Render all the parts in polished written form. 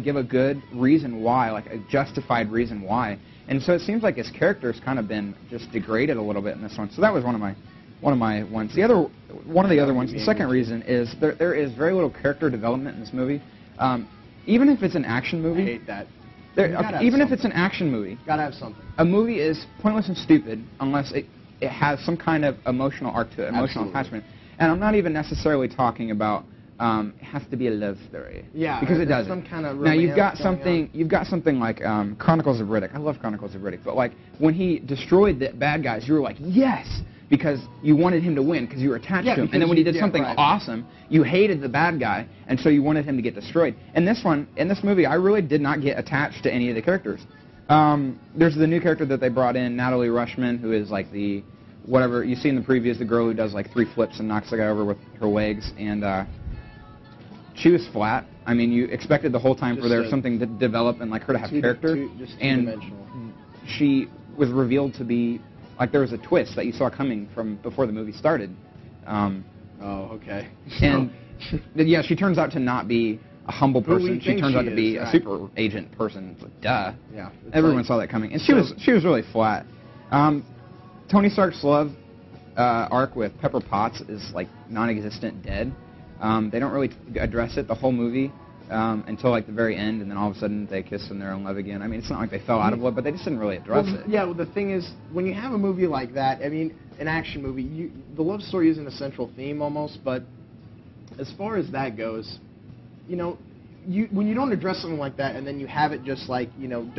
give a good reason why, like a justified reason why. And so it seems like his character's kind of been just degraded a little bit in this one. So that was one of my ones. One of the other ones. The second reason is there is very little character development in this movie. Even if it's an action movie. I hate that. Even if it's an action movie. Gotta have something. A movie is pointless and stupid unless it has some kind of emotional arc to it, emotional attachment. And I'm not even necessarily talking about it has to be a love story. Yeah, because it doesn't. Some kind of now you've got something like Chronicles of Riddick. I love Chronicles of Riddick, but like when he destroyed the bad guys, you were like, yes, because you wanted him to win because you were attached to him. And then when he did something awesome, you hated the bad guy, and so you wanted him to get destroyed. In this movie, I really did not get attached to any of the characters. There's the new character that they brought in, Natalie Rushman, who is like the whatever you see in the previews, the girl who does like 3 flips and knocks the guy over with her legs, and she was flat. I mean, you expected the whole time for there something to develop and like her to have character, and she was revealed to be like there was a twist that you saw coming from before the movie started. Oh, okay. And yeah, she turns out to not be a humble person. She turns out to be a super agent person. It's like, duh. Yeah. Everyone saw that coming, and she was really flat. Tony Stark's love arc with Pepper Potts is like non-existent, dead. They don't really address it the whole movie until like the very end, and then all of a sudden they kiss in their own love again. I mean, it's not like they fell out of love, but they just didn't really address it. Yeah, well, the thing is, when you have a movie like that, I mean, an action movie, the love story isn't a central theme almost, but as far as that goes, you know, when you don't address something like that, and then you have it just like, you know,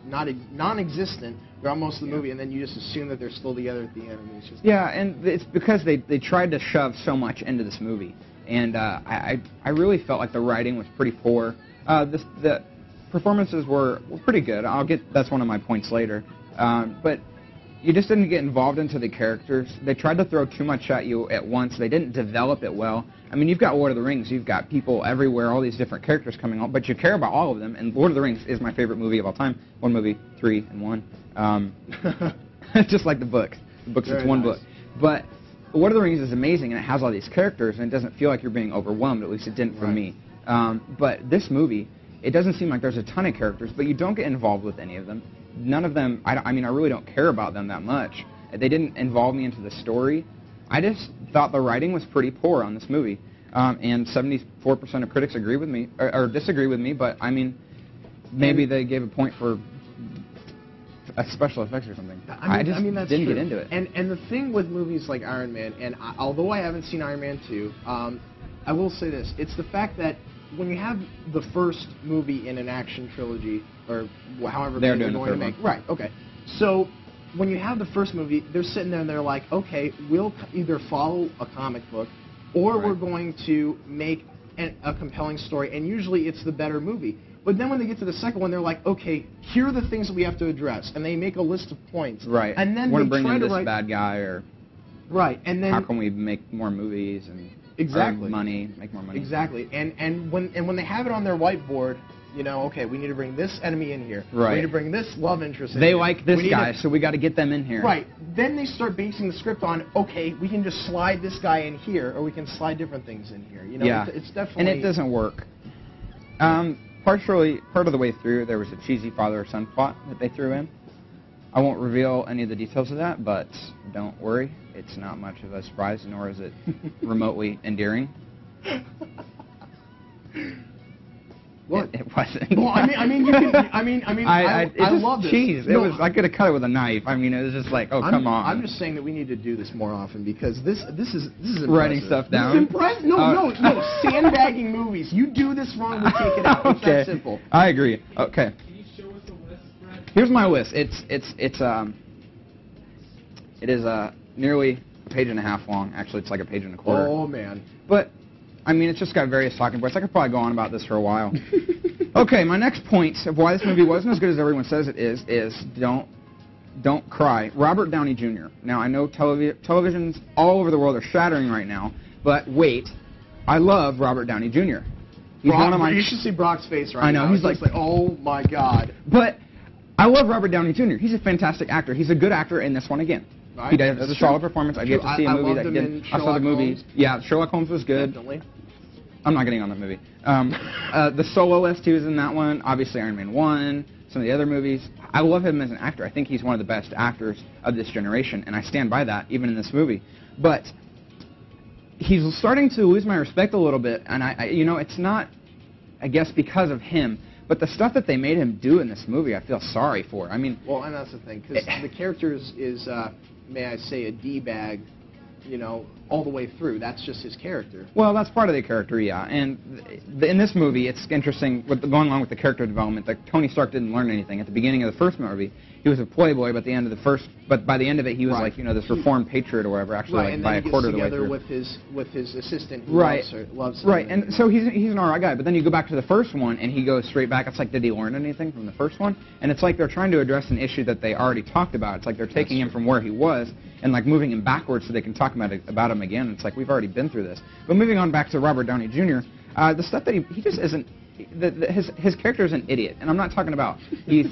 non-existent throughout most of the movie, and then you just assume that they're still together at the end. I mean, it's just and it's because they tried to shove so much into this movie. And I really felt like the writing was pretty poor. The performances were pretty good. That's one of my points later. But you just didn't get involved into the characters. They tried to throw too much at you at once. They didn't develop it well. I mean, you've got Lord of the Rings. You've got people everywhere, all these different characters coming on, but you care about all of them. And Lord of the Rings is my favorite movie of all time. One movie, 3 in 1. Just like the books. The books, it's one book. But Lord of the Rings is amazing, and it has all these characters, and it doesn't feel like you're being overwhelmed. At least it didn't for me. But this movie, it doesn't seem like there's a ton of characters, but you don't get involved with any of them. None of them, I mean, I really don't care about them that much. They didn't involve me into the story. I just thought the writing was pretty poor on this movie. And 74% of critics agree with me, or disagree with me, but I mean, maybe they gave a point for special effects or something. I just didn't get into it. And the thing with movies like Iron Man, and although I haven't seen Iron Man 2, I will say this. It's the fact that when you have the first movie in an action trilogy, or however they're going to make... Right, okay. So when you have the first movie, they're sitting there and they're like, okay, we'll either follow a comic book, or we're going to make a compelling story, and usually it's the better movie. But then when they get to the second one, they're like, okay, here are the things that we have to address, and they make a list of points. Right. And then they bring in this bad guy, or and then how can we make more movies and earn money, make more money? Exactly. And when they have it on their whiteboard, you know, okay, we need to bring this enemy in here. Right. We need to bring this love interest in here. They like this guy, so we got to get them in here. Right. Then they start basing the script on, okay, we can just slide this guy in here, or we can slide different things in here. You know, it's definitely... And it doesn't work. Part of the way through, there was a cheesy father-son plot that they threw in. I won't reveal any of the details of that, but don't worry. It's not much of a surprise, nor is it remotely endearing. What? It wasn't. Well, I love this. Cheese. No, I could have cut it with a knife. I mean, it was just like, come on. I'm just saying that we need to do this more often because this is impressive. Writing stuff down. This is impressive. No, sandbagging movies. You do this wrong, we take it out. It's that simple. I agree. Okay. Can you show us a list, Brad? Here's my list. It is nearly a page and a half long. Actually, it's like a page and a quarter. Oh man. But I mean, it's just got various talking points. I could probably go on about this for a while. Okay, my next point of why this movie wasn't as good as everyone says it is don't cry. Robert Downey Jr. Now, I know televisions all over the world are shattering right now, but wait, I love Robert Downey Jr. He's one of my... You should see Brock's face right now. I know, he's like, oh my God. But I love Robert Downey Jr. He's a fantastic actor. He's a good actor in this one again. He does a solid performance. I'd get to see a movie that didn't. I saw the movie. Yeah, Sherlock Holmes was good. Definitely. I'm not getting on that movie. The Solo list, he was in that one. Obviously, Iron Man 1, some of the other movies. I love him as an actor. I think he's one of the best actors of this generation, and I stand by that, even in this movie. But he's starting to lose my respect a little bit, and it's not, I guess, because of him, but the stuff that they made him do in this movie, I feel sorry for. I mean, well, and that's the thing, because the character is may I say, a d-bag, all the way through. That's just his character. Well, that's part of the character, yeah. And in this movie, it's interesting going along with the character development that Tony Stark didn't learn anything. At the beginning of the first movie, he was a playboy, but by the end of it, he was like, this reformed patriot or whatever. Actually, like by a quarter of the way through. With his assistant, who loves him. Right, and so he's an alright guy. But then you go back to the first one, and he goes straight back. It's like, did he learn anything from the first one? And it's like they're trying to address an issue that they already talked about. It's like they're taking him from where he was and like moving him backwards so they can talk about him again. It's like we've already been through this. But moving on back to Robert Downey Jr., the stuff that he just isn't. His character is an idiot, and I'm not talking about he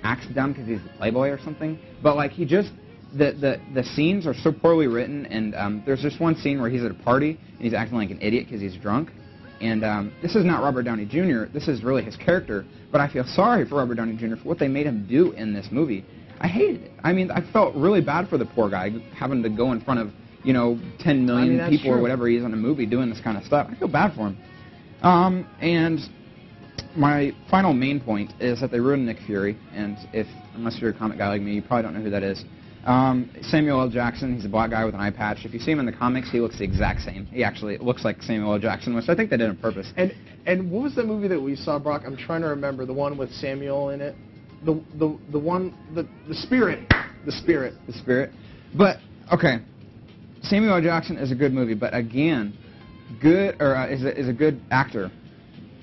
acts dumb because he's a playboy or something. But like he just the scenes are so poorly written, and there's just one scene where he's at a party and he's acting like an idiot because he's drunk. And this is not Robert Downey Jr. This is really his character. But I feel sorry for Robert Downey Jr. for what they made him do in this movie. I hated it. I mean, I felt really bad for the poor guy having to go in front of 10 million people or whatever he is in a movie doing this kind of stuff. I feel bad for him. And my final main point is that they ruined Nick Fury. And unless you're a comic guy like me, you probably don't know who that is. Samuel L. Jackson, he's a black guy with an eye patch. If you see him in the comics, he looks the exact same. He actually looks like Samuel L. Jackson, which I think they did on purpose. And what was the movie that we saw, Brock? I'm trying to remember, the one with Samuel in it. The one, the Spirit. The Spirit. The Spirit. But, okay, Samuel L. Jackson is a good movie, but again, is a good actor.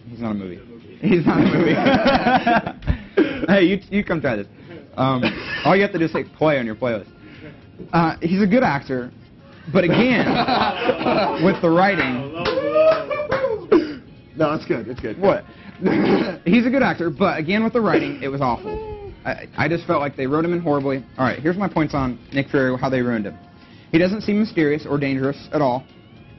He's not a movie. He's not a movie. Hey, you come try this. All you have to do is say play on your playlist. He's a good actor, but again, with the writing. No, it's good. It's good. What? He's a good actor, but again, with the writing, it was awful. I just felt like they wrote him in horribly. All right, here's my points on Nick Fury, how they ruined him. He doesn't seem mysterious or dangerous at all.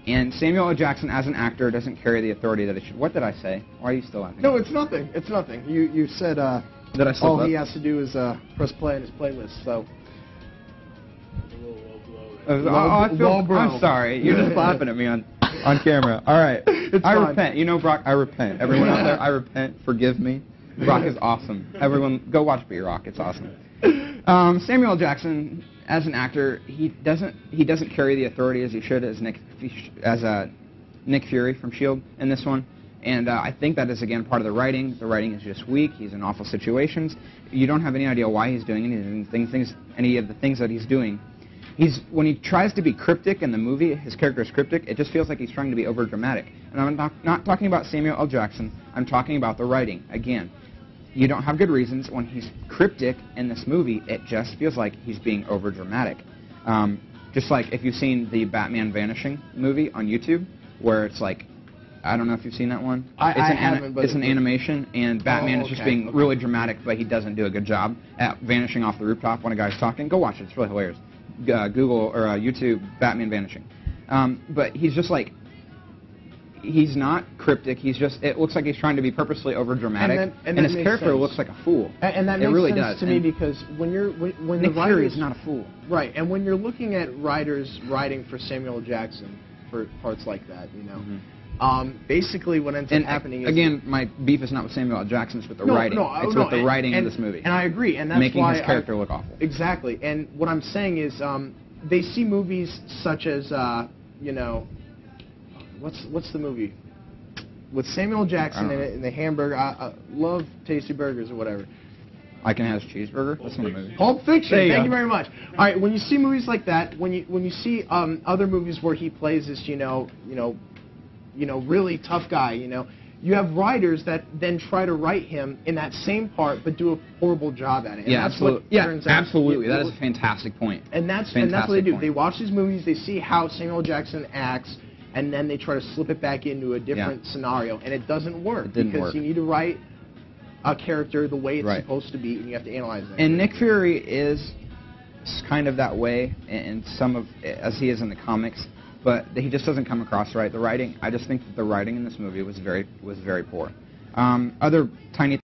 And Samuel L. Jackson, as an actor, doesn't carry the authority that he should. What did I say? Why are you still laughing? No, it's nothing. It's nothing. You said did I slip all up? he has to do is press play on his playlist. So. I'm sorry. You're just laughing at me on camera. All right. I repent. Brock, I repent. Everyone out there, I repent. Forgive me. Brock is awesome. Everyone, go watch B-Rock. It's awesome. Samuel L. Jackson, as an actor, he doesn't carry the authority as he should as Nick Fury from S.H.I.E.L.D. in this one. And I think that is, again, part of the writing. The writing is just weak. He's in awful situations. You don't have any idea why he's doing any of the things that he's doing. When he tries to be cryptic in the movie, his character is cryptic, it just feels like he's trying to be overdramatic. And I'm not talking about Samuel L. Jackson. I'm talking about the writing. Again, you don't have good reasons. When he's cryptic in this movie, it just feels like he's being overdramatic. Just like if you've seen the Batman Vanishing movie on YouTube, where it's like, I don't know if you've seen that one. I haven't, but it's an animation, and Batman is just being really dramatic, but he doesn't do a good job at vanishing off the rooftop when a guy's talking. Go watch it. It's really hilarious. Google or YouTube Batman Vanishing. But he's just like, he's not cryptic. It looks like he's trying to be purposely overdramatic, and his character looks like a fool. And that makes sense to me, because when Nick Fury is not a fool. Right, and when you're looking at writers writing for Samuel L. Jackson for parts like that, basically what ends up happening is... Again, my beef is not with Samuel L. Jackson, it's with the writing. It's with the writing of this movie. And I agree, and that's making why his character look awful. Exactly, and what I'm saying is they see movies such as, what's the movie? With Samuel L. Jackson in it, and the hamburger, I love Tasty Burgers or whatever. I Can Have a Cheeseburger? That's not a movie. Pulp Fiction. Thank you very much. All right, when you see movies like that, when you see other movies where he plays this, really tough guy, you have writers that then try to write him in that same part, but do a horrible job at it. And yeah, that's absolutely. What turns out, absolutely. That is a fantastic point. And that's what they do. They watch these movies, they see how Samuel L. Jackson acts, and then they try to slip it back into a different scenario, and it doesn't work. You need to write a character the way it's supposed to be, and you have to analyze that. And Nick Fury is kind of that way, and as he is in the comics. but he just doesn't come across right. The writing, I just think that the writing in this movie was very poor. Other tiny